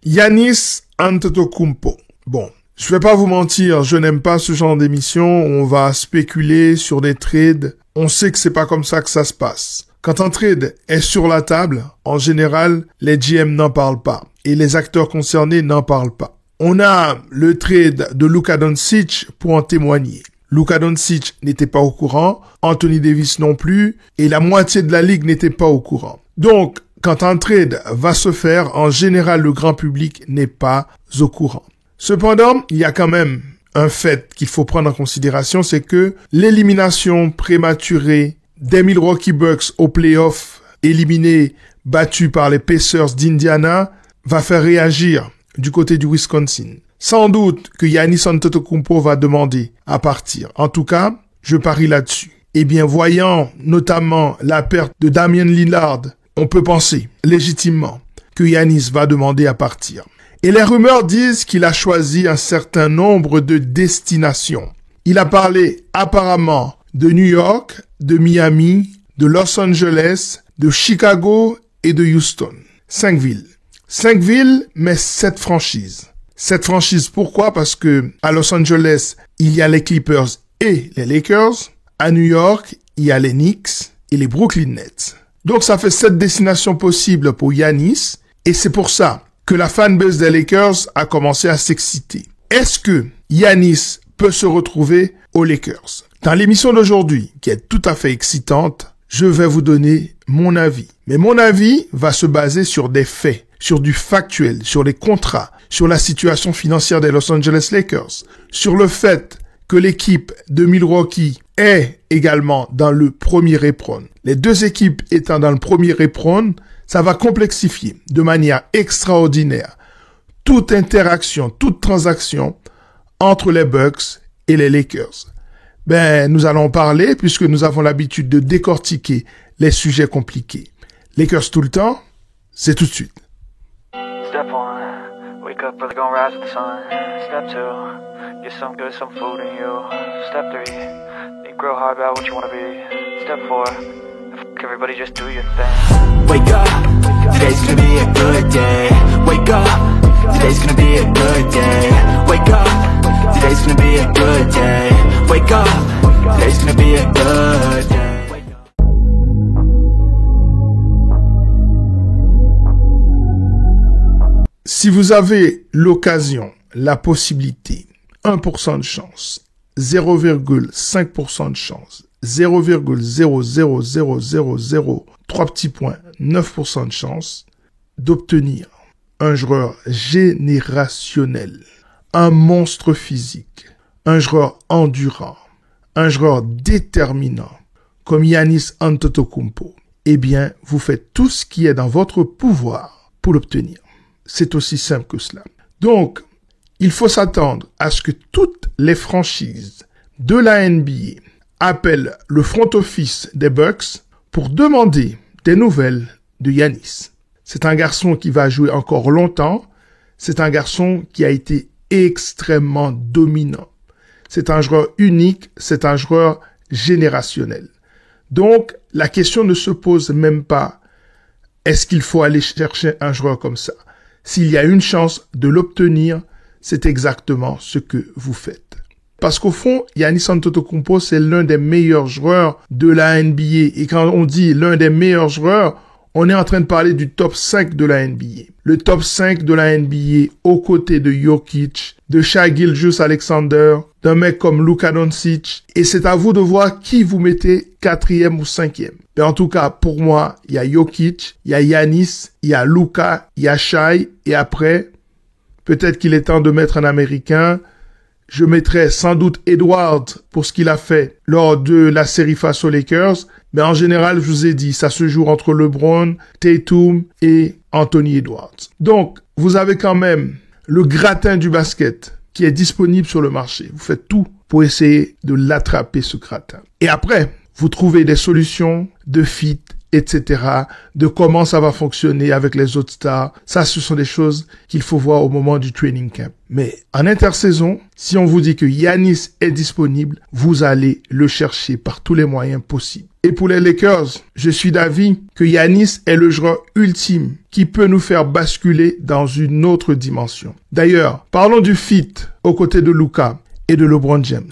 Giannis Antetokounmpo. Bon, je vais pas vous mentir, je n'aime pas ce genre d'émission où on va spéculer sur des trades. On sait que c'est pas comme ça que ça se passe. Quand un trade est sur la table, en général, les GM n'en parlent pas et les acteurs concernés n'en parlent pas. On a le trade de Luka Doncic pour en témoigner. Luka Doncic n'était pas au courant, Anthony Davis non plus, et la moitié de la ligue n'était pas au courant. Donc, quand un trade va se faire, en général, le grand public n'est pas au courant. Cependant, il y a quand même un fait qu'il faut prendre en considération, c'est que l'élimination prématurée des Milwaukee Bucks aux playoffs, éliminés, battus par les Pacers d'Indiana, va faire réagir du côté du Wisconsin. Sans doute que Giannis Antetokounmpo va demander à partir. En tout cas, je parie là-dessus. Eh bien, voyant notamment la perte de Damian Lillard, on peut penser légitimement que Giannis va demander à partir. Et les rumeurs disent qu'il a choisi un certain nombre de destinations. Il a parlé apparemment de New York, de Miami, de Los Angeles, de Chicago et de Houston. 5 villes. 5 villes, mais 7 franchises. 7 franchises, pourquoi? Parce que à Los Angeles, il y a les Clippers et les Lakers. À New York, il y a les Knicks et les Brooklyn Nets. Donc ça fait 7 destinations possibles pour Giannis. Et c'est pour ça que la fanbase des Lakers a commencé à s'exciter. Est-ce que Giannis peut se retrouver aux Lakers? Dans l'émission d'aujourd'hui, qui est tout à fait excitante, je vais vous donner mon avis. Mais mon avis va se baser sur des faits, sur du factuel, sur les contrats, sur la situation financière des Los Angeles Lakers, sur le fait que l'équipe de Milwaukee est également dans le premier éperon. Les deux équipes étant dans le premier éperon, ça va complexifier de manière extraordinaire toute interaction, toute transaction entre les Bucks et les Lakers. Nous allons parler puisque nous avons l'habitude de décortiquer les sujets compliqués. Lakers tout le temps, c'est tout de suite. Step 1, wake up early, gonna rise with the sun. Step 2, get some good, some food in you. Step 3, think real hard about what you wanna be. Step 4, everybody just do your thing. Wake up, today's gonna be a good day. Wake up, today's gonna be a good day. Wake up, today's gonna be a good day. Wake up, today's gonna be a good day. Si vous avez l'occasion, la possibilité, 1% de chance, 0,5% de chance, 0,00003 petits points, 9% de chance d'obtenir un joueur générationnel, un monstre physique, un joueur endurant, un joueur déterminant comme Giannis Antetokounmpo, eh bien, vous faites tout ce qui est dans votre pouvoir pour l'obtenir. C'est aussi simple que cela. Donc, il faut s'attendre à ce que toutes les franchises de la NBA appellent le front office des Bucks pour demander des nouvelles de Giannis. C'est un garçon qui va jouer encore longtemps. C'est un garçon qui a été extrêmement dominant. C'est un joueur unique. C'est un joueur générationnel. Donc, la question ne se pose même pas. Est-ce qu'il faut aller chercher un joueur comme ça? S'il y a une chance de l'obtenir, c'est exactement ce que vous faites. Parce qu'au fond, Giannis Antetokounmpo, c'est l'un des meilleurs joueurs de la NBA. Et quand on dit l'un des meilleurs joueurs, on est en train de parler du top 5 de la NBA. Le top 5 de la NBA aux côtés de Jokic, de Shai Gilgeous-Alexander, d'un mec comme Luka Doncic. Et c'est à vous de voir qui vous mettez 4e ou 5e. Mais en tout cas, pour moi, il y a Jokic, il y a Giannis, il y a Luka, il y a Shai. Et après, peut-être qu'il est temps de mettre un Américain. Je mettrais sans doute Edwards pour ce qu'il a fait lors de la série face aux Lakers. Mais en général, je vous ai dit, ça se joue entre LeBron, Tatum et Anthony Edwards. Donc, vous avez quand même le gratin du basket qui est disponible sur le marché. Vous faites tout pour essayer de l'attraper, ce gratin. Et après, vous trouvez des solutions de fit etc., de comment ça va fonctionner avec les autres stars. Ça, ce sont des choses qu'il faut voir au moment du training camp. Mais en intersaison, si on vous dit que Giannis est disponible, vous allez le chercher par tous les moyens possibles. Et pour les Lakers, je suis d'avis que Giannis est le joueur ultime qui peut nous faire basculer dans une autre dimension. D'ailleurs, parlons du fit aux côtés de Luka et de LeBron James.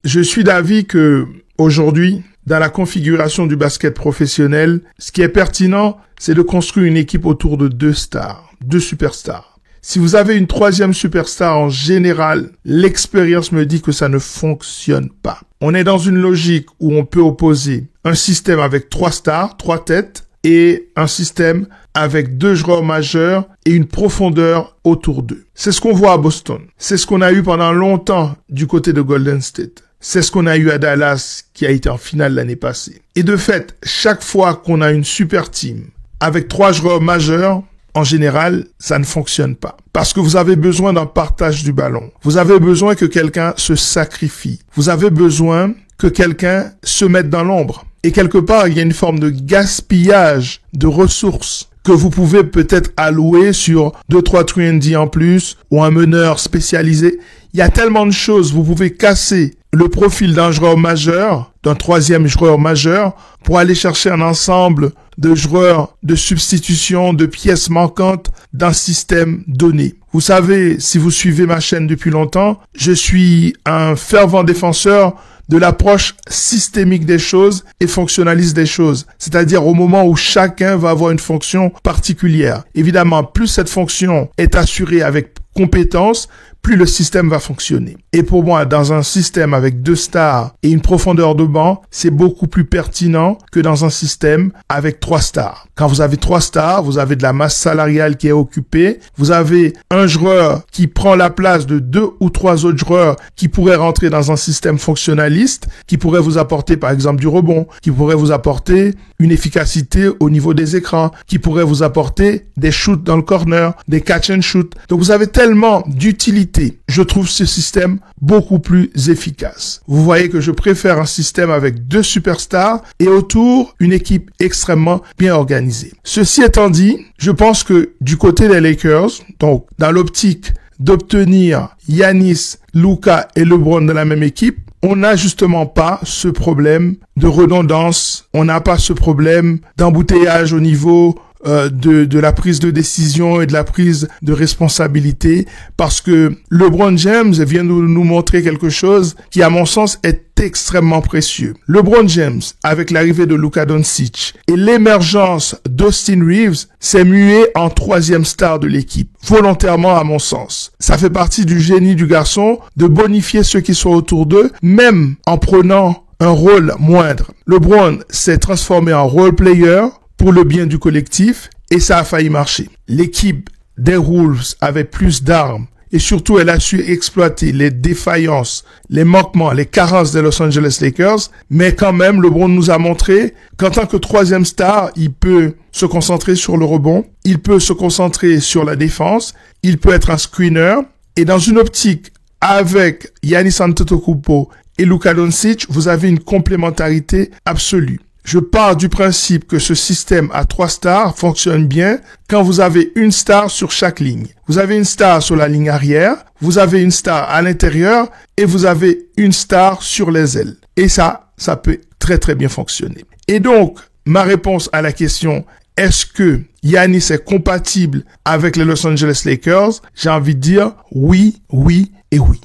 Je suis d'avis que aujourd'hui, dans la configuration du basket professionnel, ce qui est pertinent, c'est de construire une équipe autour de deux superstars. Si vous avez une troisième superstar, en général, l'expérience me dit que ça ne fonctionne pas. On est dans une logique où on peut opposer un système avec 3 stars, 3 têtes, et un système avec 2 joueurs majeurs et une profondeur autour d'eux. C'est ce qu'on voit à Boston. C'est ce qu'on a eu pendant longtemps du côté de Golden State. C'est ce qu'on a eu à Dallas, qui a été en finale l'année passée. Et de fait, chaque fois qu'on a une super team avec 3 joueurs majeurs, en général, ça ne fonctionne pas. Parce que vous avez besoin d'un partage du ballon. Vous avez besoin que quelqu'un se sacrifie. Vous avez besoin que quelqu'un se mette dans l'ombre. Et quelque part, il y a une forme de gaspillage de ressources que vous pouvez peut-être allouer sur 2-3 3&D en plus ou un meneur spécialisé. Il y a tellement de choses. Vous pouvez casser le profil d'un joueur majeur, d'un troisième joueur majeur, pour aller chercher un ensemble de joueurs de substitution, de pièces manquantes d'un système donné. Vous savez, si vous suivez ma chaîne depuis longtemps, je suis un fervent défenseur de l'approche systémique des choses et fonctionnaliste des choses. C'est-à-dire au moment où chacun va avoir une fonction particulière. Évidemment, plus cette fonction est assurée avec compétence, plus le système va fonctionner. Et pour moi, dans un système avec 2 stars et une profondeur de banc, c'est beaucoup plus pertinent que dans un système avec 3 stars. Quand vous avez 3 stars, vous avez de la masse salariale qui est occupée, vous avez un joueur qui prend la place de 2 ou 3 autres joueurs qui pourraient rentrer dans un système fonctionnaliste, qui pourrait vous apporter par exemple du rebond, qui pourrait vous apporter une efficacité au niveau des écrans, qui pourrait vous apporter des shoots dans le corner, des catch and shoot. Donc vous avez tellement d'utilité. Je trouve ce système beaucoup plus efficace. Vous voyez que je préfère un système avec 2 superstars et autour une équipe extrêmement bien organisée. Ceci étant dit, je pense que du côté des Lakers, donc dans l'optique d'obtenir Giannis, Luka et LeBron dans la même équipe, on n'a justement pas ce problème de redondance, on n'a pas ce problème d'embouteillage au niveau de la prise de décision et de la prise de responsabilité, parce que LeBron James vient de nous montrer quelque chose qui, à mon sens, est extrêmement précieux. LeBron James, avec l'arrivée de Luka Doncic et l'émergence d'Austin Reeves, s'est mué en 3e star de l'équipe, volontairement à mon sens. Ça fait partie du génie du garçon de bonifier ceux qui sont autour d'eux, même en prenant un rôle moindre. LeBron s'est transformé en role player pour le bien du collectif, et ça a failli marcher. L'équipe des Wolves avait plus d'armes, et surtout elle a su exploiter les défaillances, les manquements, les carences des Los Angeles Lakers, mais quand même, LeBron nous a montré qu'en tant que 3e star, il peut se concentrer sur le rebond, il peut se concentrer sur la défense, il peut être un screener, et dans une optique avec Giannis Antetokounmpo et Luka Doncic, vous avez une complémentarité absolue. Je pars du principe que ce système à 3 stars fonctionne bien quand vous avez une star sur chaque ligne. Vous avez une star sur la ligne arrière, vous avez une star à l'intérieur et vous avez une star sur les ailes. Et ça peut très très bien fonctionner. Et donc, ma réponse à la question « Est-ce que Giannis est compatible avec les Los Angeles Lakers ?» J'ai envie de dire oui, oui et oui.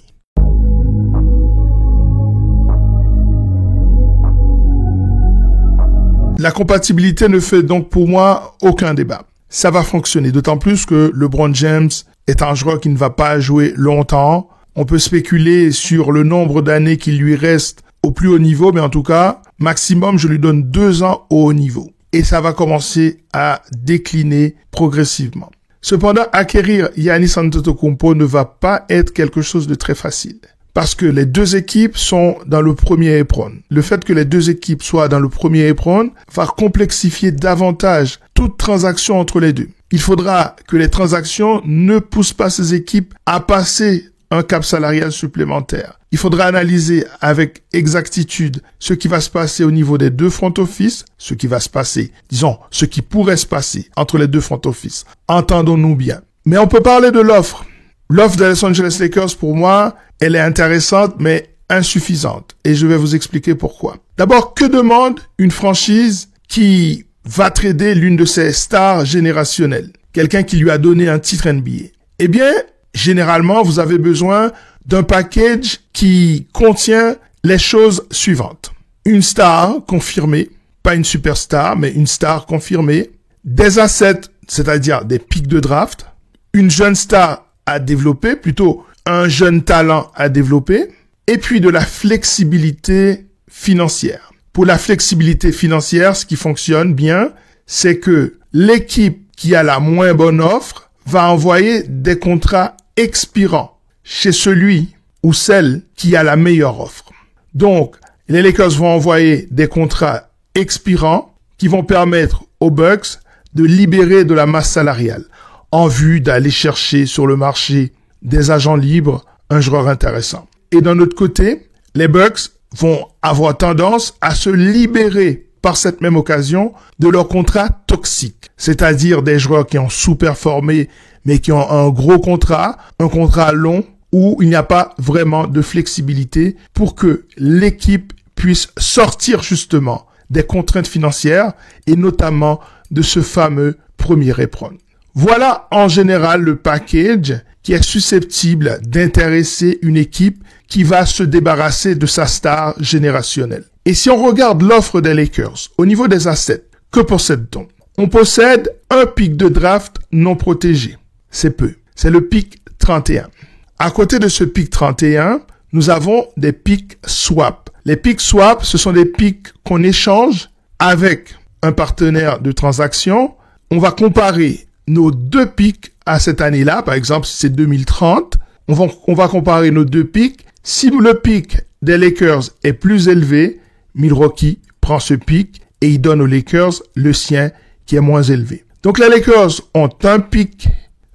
La compatibilité ne fait donc pour moi aucun débat. Ça va fonctionner, d'autant plus que LeBron James est un joueur qui ne va pas jouer longtemps. On peut spéculer sur le nombre d'années qu'il lui reste au plus haut niveau, mais en tout cas, maximum, je lui donne 2 ans au haut niveau. Et ça va commencer à décliner progressivement. Cependant, acquérir Giannis Antetokounmpo ne va pas être quelque chose de très facile. Parce que les 2 équipes sont dans le premier éperon. Le fait que les 2 équipes soient dans le premier éperon va complexifier davantage toute transaction entre les deux. Il faudra que les transactions ne poussent pas ces équipes à passer un cap salarial supplémentaire. Il faudra analyser avec exactitude ce qui va se passer au niveau des deux front office, ce qui va se passer, disons, ce qui pourrait se passer entre les deux front office. Entendons-nous bien. Mais on peut parler de l'offre. L'offre des Los Angeles Lakers, pour moi, elle est intéressante, mais insuffisante. Et je vais vous expliquer pourquoi. D'abord, que demande une franchise qui va trader l'une de ses stars générationnelles? Quelqu'un qui lui a donné un titre NBA. Eh bien, généralement, vous avez besoin d'un package qui contient les choses suivantes. Une star confirmée, pas une superstar, mais une star confirmée, des assets, c'est-à-dire des pics de draft, une jeune star à développer, plutôt un jeune talent à développer, et puis de la flexibilité financière. Pour la flexibilité financière, ce qui fonctionne bien, c'est que l'équipe qui a la moins bonne offre va envoyer des contrats expirants chez celui ou celle qui a la meilleure offre. Donc, les Lakers vont envoyer des contrats expirants qui vont permettre aux Bucks de libérer de la masse salariale en vue d'aller chercher sur le marché des agents libres un joueur intéressant. Et d'un autre côté, les Bucks vont avoir tendance à se libérer par cette même occasion de leurs contrats toxiques, c'est-à-dire des joueurs qui ont sous-performé mais qui ont un gros contrat, un contrat long où il n'y a pas vraiment de flexibilité pour que l'équipe puisse sortir justement des contraintes financières et notamment de ce fameux premier éperon. Voilà en général le package qui est susceptible d'intéresser une équipe qui va se débarrasser de sa star générationnelle. Et si on regarde l'offre des Lakers, au niveau des assets, que possède-t-on? On possède un pic de draft non protégé. C'est peu. C'est le pic 31. À côté de ce pic 31, nous avons des pics swap. Les pics swap, ce sont des pics qu'on échange avec un partenaire de transaction. On va comparer nos deux pics à cette année-là. Par exemple, si c'est 2030, on va comparer nos deux pics. Si le pic des Lakers est plus élevé, Milwaukee prend ce pic et il donne aux Lakers le sien qui est moins élevé. Donc les Lakers ont un pic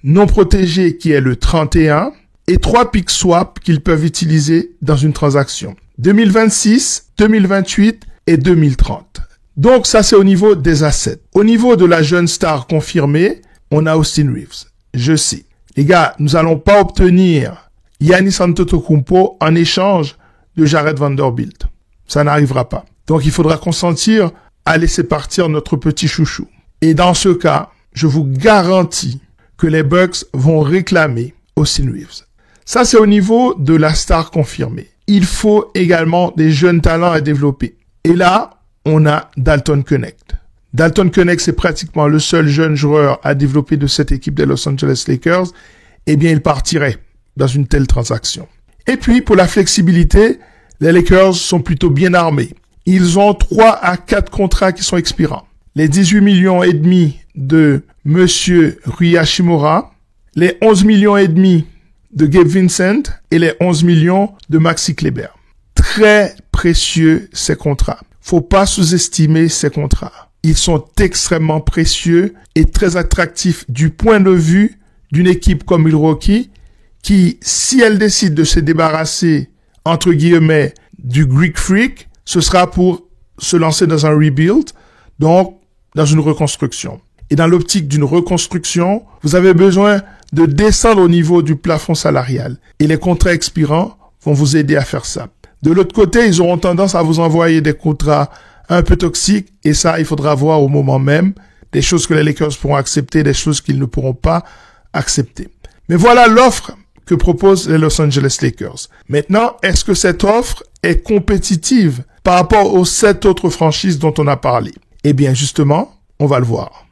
non protégé qui est le 31 et 3 pics swap qu'ils peuvent utiliser dans une transaction. 2026, 2028 et 2030. Donc ça c'est au niveau des assets. Au niveau de la jeune star confirmée, on a Austin Reeves. Je sais. Les gars, nous allons pas obtenir Giannis Antetokounmpo en échange de Jared Vanderbilt. Ça n'arrivera pas. Donc il faudra consentir à laisser partir notre petit chouchou. Et dans ce cas, je vous garantis que les Bucks vont réclamer Austin Reeves. Ça, c'est au niveau de la star confirmée. Il faut également des jeunes talents à développer. Et là, on a Dalton Knecht. Dalton Knecht, c'est pratiquement le seul jeune joueur à développer de cette équipe des Los Angeles Lakers. Eh bien, il partirait dans une telle transaction. Et puis, pour la flexibilité, les Lakers sont plutôt bien armés. Ils ont 3 à 4 contrats qui sont expirants. Les 18 millions et demi de Monsieur Rui Hachimura, les 11 millions et demi de Gabe Vincent et les 11 millions de Maxi Kleber. Très précieux ces contrats. Faut pas sous-estimer ces contrats. Ils sont extrêmement précieux et très attractifs du point de vue d'une équipe comme Milwaukee qui, si elle décide de se débarrasser, entre guillemets, du Greek Freak, ce sera pour se lancer dans un rebuild, donc dans une reconstruction. Et dans l'optique d'une reconstruction, vous avez besoin de descendre au niveau du plafond salarial. Et les contrats expirants vont vous aider à faire ça. De l'autre côté, ils auront tendance à vous envoyer des contrats un peu toxiques. Et ça, il faudra voir au moment même des choses que les Lakers pourront accepter, des choses qu'ils ne pourront pas accepter. Mais voilà l'offre que proposent les Los Angeles Lakers. Maintenant, est-ce que cette offre est compétitive par rapport aux 7 autres franchises dont on a parlé? Eh bien, justement, on va le voir.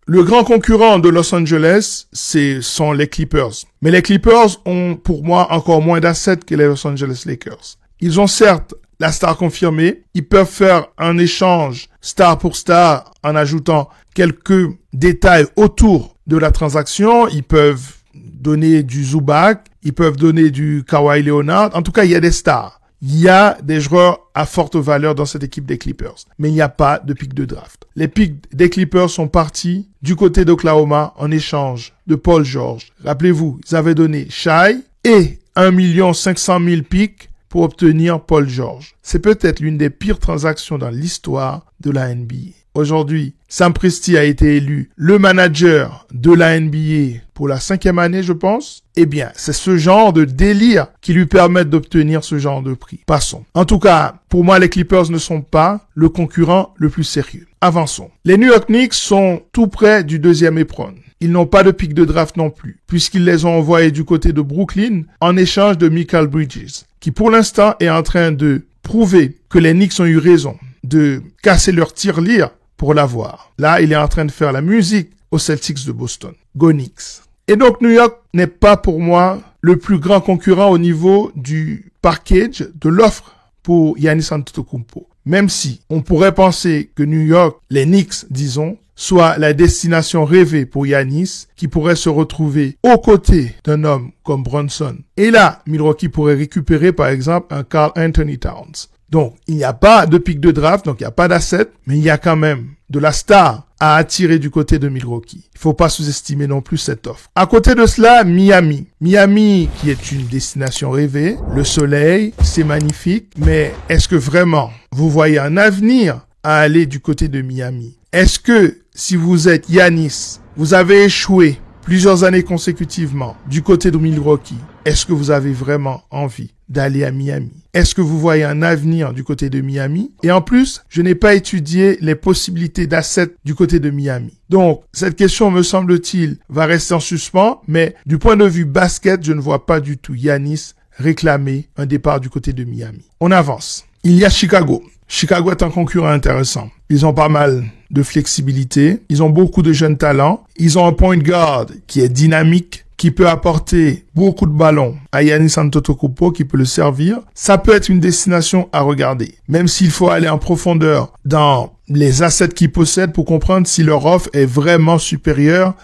Le grand concurrent de Los Angeles, sont les Clippers. Mais les Clippers ont, pour moi, encore moins d'assets que les Los Angeles Lakers. Ils ont certes la star confirmée. Ils peuvent faire un échange star pour star en ajoutant quelques détails autour de la transaction. Ils peuvent donner du Zubac. Ils peuvent donner du Kawhi Leonard. En tout cas, il y a des stars. Il y a des joueurs à forte valeur dans cette équipe des Clippers. Mais il n'y a pas de pick de draft. Les picks des Clippers sont partis du côté d'Oklahoma en échange de Paul George. Rappelez-vous, ils avaient donné Shai et 1 500 000 picks pour obtenir Paul George. C'est peut-être l'une des pires transactions dans l'histoire de la NBA. Aujourd'hui, Sam Presti a été élu le manager de la NBA pour la 5e année, je pense. Eh bien, c'est ce genre de délire qui lui permet d'obtenir ce genre de prix. Passons. En tout cas, pour moi, les Clippers ne sont pas le concurrent le plus sérieux. Avançons. Les New York Knicks sont tout près du deuxième éperon. Ils n'ont pas de pick de draft non plus, puisqu'ils les ont envoyés du côté de Brooklyn en échange de Mikal Bridges, qui pour l'instant est en train de prouver que les Knicks ont eu raison de casser leur tirelire pour l'avoir. Là, il est en train de faire la musique aux Celtics de Boston. Go Knicks. Et donc, New York n'est pas pour moi le plus grand concurrent au niveau du package de l'offre pour Giannis Antetokounmpo. Même si on pourrait penser que New York, les Knicks, disons, soit la destination rêvée pour Giannis, qui pourrait se retrouver aux côtés d'un homme comme Brunson. Et là, Milwaukee pourrait récupérer, par exemple, un Karl Anthony Towns. Donc, il n'y a pas de pick de draft, donc il n'y a pas d'asset, mais il y a quand même de la star à attirer du côté de Milwaukee. Il faut pas sous-estimer non plus cette offre. À côté de cela, Miami. Miami, qui est une destination rêvée. Le soleil, c'est magnifique, mais est-ce que vraiment vous voyez un avenir à aller du côté de Miami? Est-ce que si vous êtes Giannis, vous avez échoué plusieurs années consécutivement du côté de Milwaukee, est-ce que vous avez vraiment envie d'aller à Miami? Est-ce que vous voyez un avenir du côté de Miami? Et en plus, je n'ai pas étudié les possibilités d'assets du côté de Miami. Donc, cette question, me semble-t-il, va rester en suspens, mais du point de vue basket, je ne vois pas du tout Giannis réclamer un départ du côté de Miami. On avance. Il y a Chicago. Chicago est un concurrent intéressant. Ils ont pas mal de flexibilité. Ils ont beaucoup de jeunes talents. Ils ont un point guard qui est dynamique, qui peut apporter beaucoup de ballons à Giannis Antetokounmpo, qui peut le servir. Ça peut être une destination à regarder. Même s'il faut aller en profondeur dans les assets qu'ils possèdent pour comprendre si leur offre est vraiment supérieure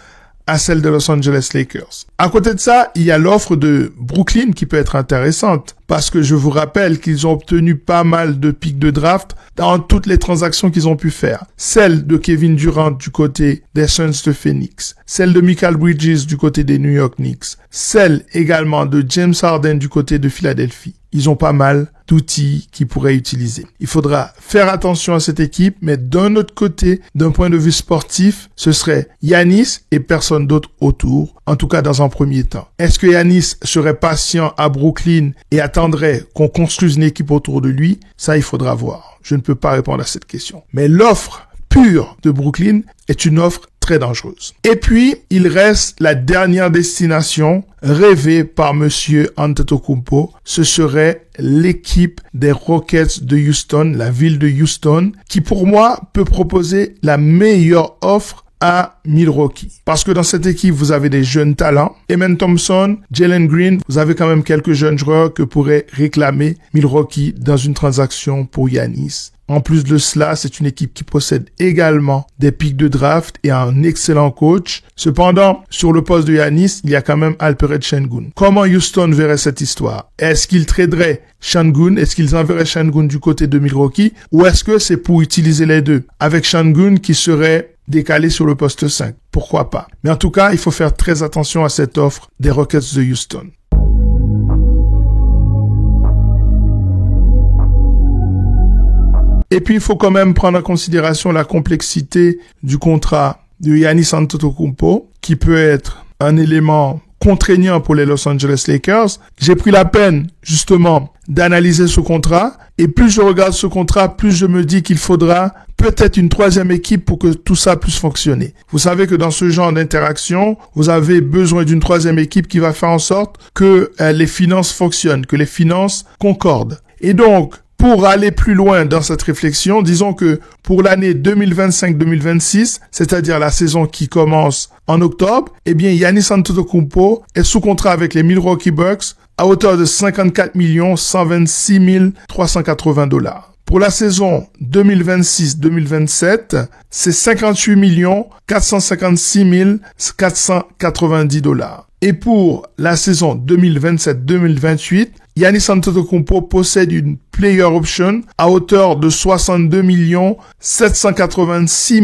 à celle de Los Angeles Lakers. À côté de ça, il y a l'offre de Brooklyn qui peut être intéressante parce que je vous rappelle qu'ils ont obtenu pas mal de picks de draft dans toutes les transactions qu'ils ont pu faire. Celle de Kevin Durant du côté des Suns de Phoenix, celle de Mikal Bridges du côté des New York Knicks, celle également de James Harden du côté de Philadelphie. Ils ont pas mal d'outils qu'ils pourraient utiliser. Il faudra faire attention à cette équipe, mais d'un autre côté, d'un point de vue sportif, ce serait Giannis et personne d'autre autour, en tout cas dans un premier temps. Est-ce que Giannis serait patient à Brooklyn et attendrait qu'on construise une équipe autour de lui? Ça, il faudra voir. Je ne peux pas répondre à cette question. Mais l'offre pure de Brooklyn est une offre très dangereuse. Et puis, il reste la dernière destination rêvée par monsieur Antetokounmpo. Ce serait l'équipe des Rockets de Houston, la ville de Houston, qui pour moi peut proposer la meilleure offre à Milwaukee. Parce que dans cette équipe, vous avez des jeunes talents. Amen Thompson, Jalen Green, vous avez quand même quelques jeunes joueurs que pourrait réclamer Milwaukee dans une transaction pour Giannis. En plus de cela, c'est une équipe qui possède également des picks de draft et un excellent coach. Cependant, sur le poste de Giannis, il y a quand même Alperen Sengun. Comment Houston verrait cette histoire? Est-ce qu'ils traderaient Sengun? Est-ce qu'ils enverraient Sengun du côté de Milwaukee? Ou est-ce que c'est pour utiliser les deux? Avec Sengun qui serait décalé sur le poste 5. Pourquoi pas? Mais en tout cas, il faut faire très attention à cette offre des Rockets de Houston. Et puis, il faut quand même prendre en considération la complexité du contrat de Giannis Antetokounmpo, qui peut être un élément contraignant pour les Los Angeles Lakers. J'ai pris la peine, justement, d'analyser ce contrat. Et plus je regarde ce contrat, plus je me dis qu'il faudra peut-être une troisième équipe pour que tout ça puisse fonctionner. Vous savez que dans ce genre d'interaction, vous avez besoin d'une troisième équipe qui va faire en sorte que les finances fonctionnent, que les finances concordent. Et donc, pour aller plus loin dans cette réflexion, disons que pour l'année 2025-2026, c'est-à-dire la saison qui commence en octobre, eh bien, Giannis Antetokounmpo est sous contrat avec les Milwaukee Bucks à hauteur de 54 126 380 $. Pour la saison 2026-2027, c'est 58 456 490 $. Et pour la saison 2027-2028, Giannis Antetokounmpo possède une player option à hauteur de 62 786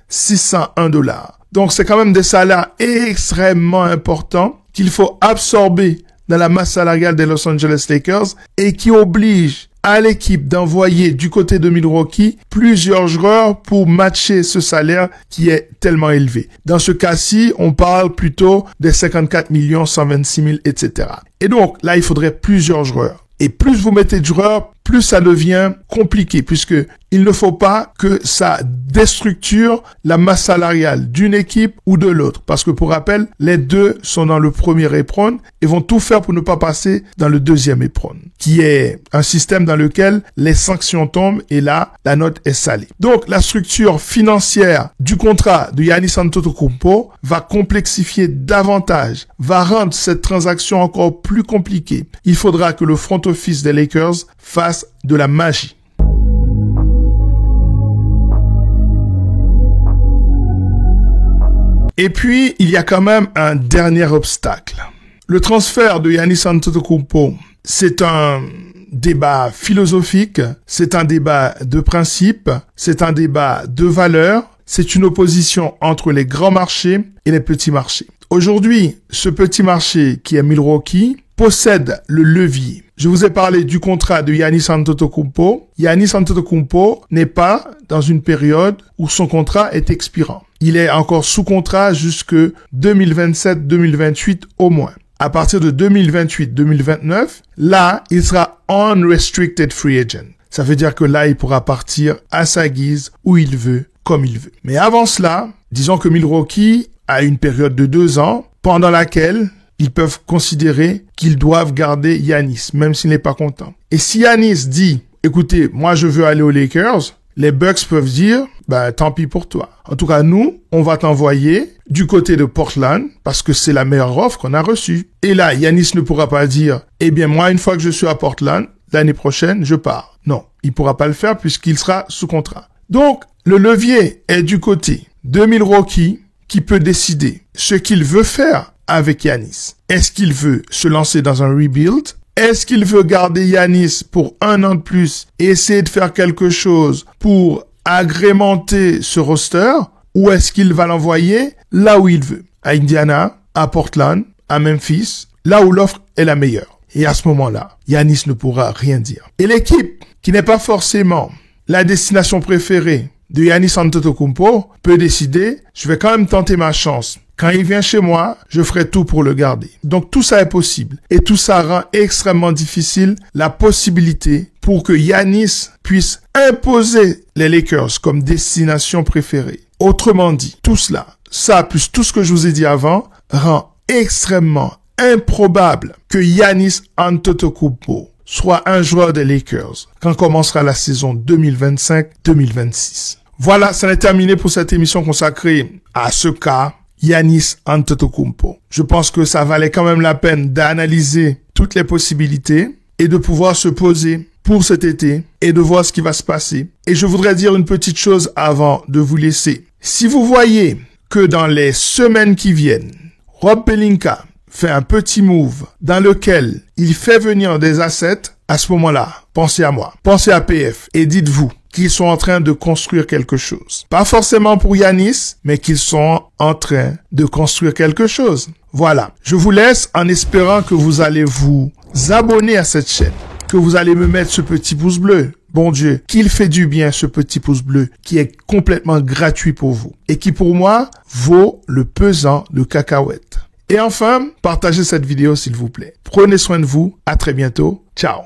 601 $. Donc, c'est quand même des salaires extrêmement importants qu'il faut absorber dans la masse salariale des Los Angeles Lakers et qui oblige à l'équipe d'envoyer du côté de Milwaukee plusieurs joueurs pour matcher ce salaire qui est tellement élevé. Dans ce cas-ci, on parle plutôt des 54 126 000, etc. Et donc, là, il faudrait plusieurs joueurs. Et plus vous mettez de joueurs, plus ça devient compliqué, puisque il ne faut pas que ça déstructure la masse salariale d'une équipe ou de l'autre. Parce que pour rappel, les deux sont dans le premier éperon et vont tout faire pour ne pas passer dans le deuxième éperon, qui est un système dans lequel les sanctions tombent et là, la note est salée. Donc, la structure financière du contrat de Giannis Antetokounmpo va complexifier davantage, va rendre cette transaction encore plus compliquée. Il faudra que le front office des Lakers fasse de la magie. Et puis, il y a quand même un dernier obstacle. Le transfert de Giannis Antetokounmpo, c'est un débat philosophique, c'est un débat de principe, c'est un débat de valeur, c'est une opposition entre les grands marchés et les petits marchés. Aujourd'hui, ce petit marché qui est Milwaukee possède le levier. Je vous ai parlé du contrat de Giannis Antetokounmpo. Giannis Antetokounmpo n'est pas dans une période où son contrat est expirant. Il est encore sous contrat jusque 2027-2028 au moins. À partir de 2028-2029, là, il sera unrestricted free agent. Ça veut dire que là, il pourra partir à sa guise, où il veut, comme il veut. Mais avant cela, disons que Milwaukee a une période de 2 ans pendant laquelle ils peuvent considérer qu'ils doivent garder Giannis, même s'il n'est pas content. Et si Giannis dit, écoutez, moi je veux aller aux Lakers, les Bucks peuvent dire, tant pis pour toi. En tout cas, nous, on va t'envoyer du côté de Portland parce que c'est la meilleure offre qu'on a reçue. Et là, Giannis ne pourra pas dire, eh bien moi, une fois que je suis à Portland, l'année prochaine, je pars. Non, il pourra pas le faire puisqu'il sera sous contrat. Donc, le levier est du côté de Milwaukee qui peut décider ce qu'il veut faire avec Giannis. Est-ce qu'il veut se lancer dans un rebuild? Est-ce qu'il veut garder Giannis pour 1 an de plus et essayer de faire quelque chose pour agrémenter ce roster? Ou est-ce qu'il va l'envoyer là où il veut? À Indiana, à Portland, à Memphis, là où l'offre est la meilleure. Et à ce moment-là, Giannis ne pourra rien dire. Et l'équipe, qui n'est pas forcément la destination préférée de Giannis Antetokounmpo, peut décider, je vais quand même tenter ma chance. Quand il vient chez moi, je ferai tout pour le garder. Donc tout ça est possible. Et tout ça rend extrêmement difficile la possibilité pour que Giannis puisse imposer les Lakers comme destination préférée. Autrement dit, tout cela, ça plus tout ce que je vous ai dit avant, rend extrêmement improbable que Giannis Antetokounmpo soit un joueur des Lakers quand commencera la saison 2025-2026. Voilà, ça est terminé pour cette émission consacrée à ce cas, Giannis Antetokounmpo. Je pense que ça valait quand même la peine d'analyser toutes les possibilités et de pouvoir se poser pour cet été et de voir ce qui va se passer. Et je voudrais dire une petite chose avant de vous laisser. Si vous voyez que dans les semaines qui viennent, Rob Pelinka fait un petit move dans lequel il fait venir des assets, à ce moment-là, pensez à moi, pensez à PF et dites-vous qu'ils sont en train de construire quelque chose. Pas forcément pour Giannis, mais qu'ils sont en train de construire quelque chose. Voilà. Je vous laisse en espérant que vous allez vous abonner à cette chaîne, que vous allez me mettre ce petit pouce bleu. Bon Dieu, qu'il fait du bien ce petit pouce bleu qui est complètement gratuit pour vous et qui pour moi vaut le pesant de cacahuètes. Et enfin, partagez cette vidéo s'il vous plaît. Prenez soin de vous. À très bientôt. Ciao.